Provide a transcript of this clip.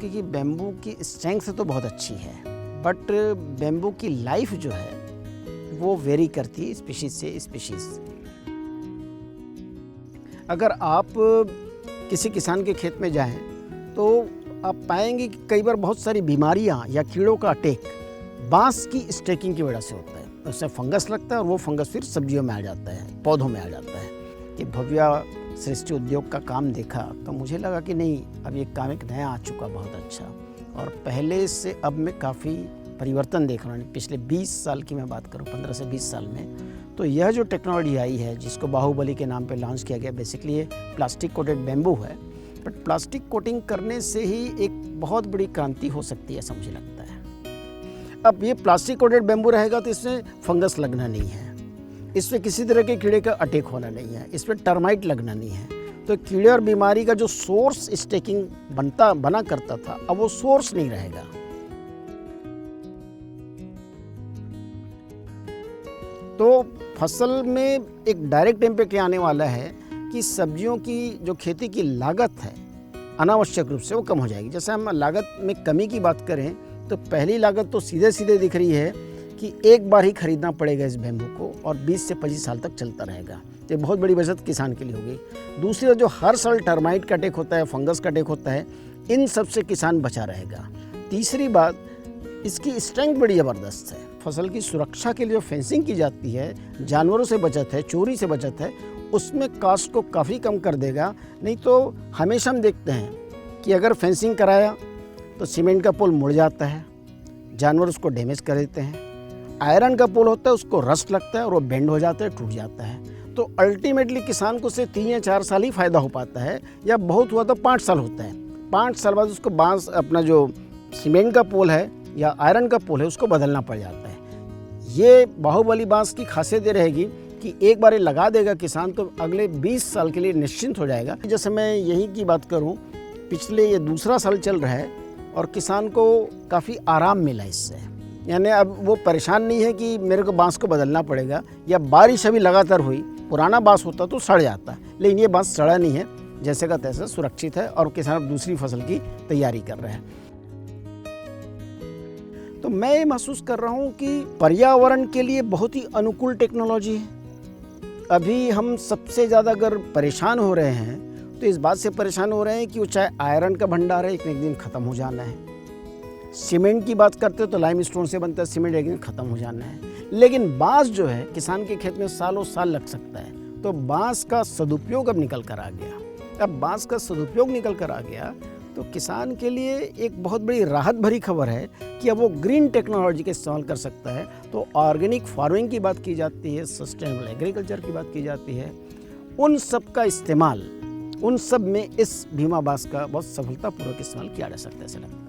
कि बैम्बू की स्ट्रेंथ तो बहुत अच्छी है, बट बैम्बू की लाइफ जो है वो वेरी करती है स्पीशीज़ से स्पीशीज़। अगर आप किसी किसान के खेत में जाएं तो आप पाएंगे कि कई बार बहुत सारी बीमारियां या कीड़ों का अटैक बांस की स्टेकिंग की वजह से होता है। उससे फंगस लगता है और वो फंगस फिर सब्जियों में आ जाता है, पौधों में आ जाता है। कि भव्या सृष्टि उद्योग का काम देखा तो मुझे लगा कि नहीं, अब ये काम एक नया आ चुका, बहुत अच्छा। और पहले से अब मैं काफ़ी परिवर्तन देख रहा हूँ। पिछले 20 साल की मैं बात करूँ, 15 से 20 साल में, तो यह जो टेक्नोलॉजी आई है जिसको बाहुबली के नाम पे लॉन्च किया गया, बेसिकली ये प्लास्टिक कोटेड बैम्बू है। बट प्लास्टिक कोटिंग करने से ही एक बहुत बड़ी क्रांति हो सकती है, ऐसा मुझे लगता है। अब ये प्लास्टिक कोटेड बैम्बू रहेगा तो इसमें फंगस लगना नहीं है, इसमें किसी तरह के कीड़े का अटैक होना नहीं है, इसमें टर्माइट लगना नहीं है। तो कीड़े और बीमारी का जो सोर्स स्टेकिंग बना करता था, अब वो सोर्स नहीं रहेगा। तो फसल में एक डायरेक्ट इम्पैक्ट आने वाला है कि सब्जियों की जो खेती की लागत है अनावश्यक रूप से वो कम हो जाएगी। जैसे हम लागत में कमी की बात करें तो पहली लागत तो सीधे सीधे दिख रही है कि एक बार ही खरीदना पड़ेगा इस बैम्बू को और 20 से 25 साल तक चलता रहेगा। ये बहुत बड़ी बचत किसान के लिए होगी। दूसरी, जो हर साल टर्माइट का अटैक होता है, फंगस का अटैक होता है, इन सब से किसान बचा रहेगा। तीसरी बात, इसकी स्ट्रेंथ बड़ी ज़बरदस्त है। फसल की सुरक्षा के लिए जो फेंसिंग की जाती है, जानवरों से बचत है, चोरी से बचत है, उसमें कास्ट को काफ़ी कम कर देगा। नहीं तो हमेशा हम देखते हैं कि अगर फेंसिंग कराया तो सीमेंट का पोल मुड़ जाता है, जानवर उसको डैमेज कर देते हैं। आयरन का पोल होता है, उसको रस्ट लगता है और वो बेंड हो जाता है, टूट जाता है। तो अल्टीमेटली किसान को सिर्फ 3 या 4 साल ही फ़ायदा हो पाता है, या बहुत हुआ तो 5 साल होता है। 5 साल बाद उसको बांस, अपना जो सीमेंट का पोल है या आयरन का पोल है, उसको बदलना पड़ जाता है। ये बाहुबली बांस की खासियत ये रहेगी कि एक बार ये लगा देगा किसान तो अगले 20 साल के लिए निश्चिंत हो जाएगा। जैसे मैं यहीं की बात करूं, पिछले ये दूसरा साल चल रहा है और किसान को काफ़ी आराम मिला इससे। यानी अब वो परेशान नहीं है कि मेरे को बांस को बदलना पड़ेगा, या बारिश अभी लगातार हुई, पुराना बांस होता तो सड़ जाता, लेकिन ये बांस सड़ा नहीं है, जैसे का तैसे सुरक्षित है और किसान अब दूसरी फसल की तैयारी कर रहे हैं। तो मैं ये महसूस कर रहा हूँ कि पर्यावरण के लिए बहुत ही अनुकूल टेक्नोलॉजी है। अभी हम सबसे ज़्यादा अगर परेशान हो रहे हैं तो इस बात से परेशान हो रहे हैं कि वो चाहे आयरन का भंडार है, एक दिन ख़त्म हो जाना है। सीमेंट की बात करते हो तो लाइम स्टोन से बनता है सीमेंट, एक दिन ख़त्म हो जाना है। लेकिन बांस जो है किसान के खेत में सालों साल लग सकता है। तो बांस का सदुपयोग अब निकल कर आ गया। अब बांस का सदुपयोग निकल कर आ गया तो किसान के लिए एक बहुत बड़ी राहत भरी खबर है कि अब वो ग्रीन टेक्नोलॉजी का इस्तेमाल कर सकता है। तो ऑर्गेनिक फार्मिंग की बात की जाती है, सस्टेनेबल एग्रीकल्चर की बात की जाती है, उन सब का इस्तेमाल, उन सब में इस भीमा बांस का बहुत सफलतापूर्वक इस्तेमाल किया जा सकता है।